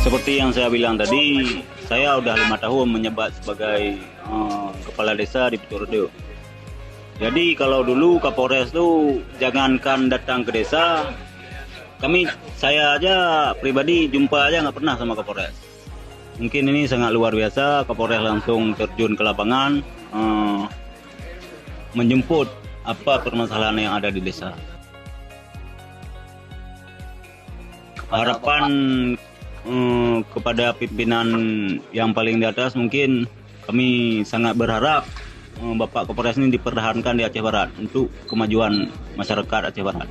Seperti yang saya bilang tadi, saya udah 5 tahun menjabat sebagai kepala desa di Piturejo. Jadi kalau dulu Kapolres tuh jangankan datang ke desa, saya aja pribadi jumpa aja nggak pernah sama Kapolres. Mungkin ini sangat luar biasa, Kapolres langsung terjun ke lapangan, menjemput apa permasalahan yang ada di desa. Harapan kepada pimpinan yang paling di atas, mungkin kami sangat berharap Bapak Kapolres ini dipertahankan di Aceh Barat untuk kemajuan masyarakat Aceh Barat.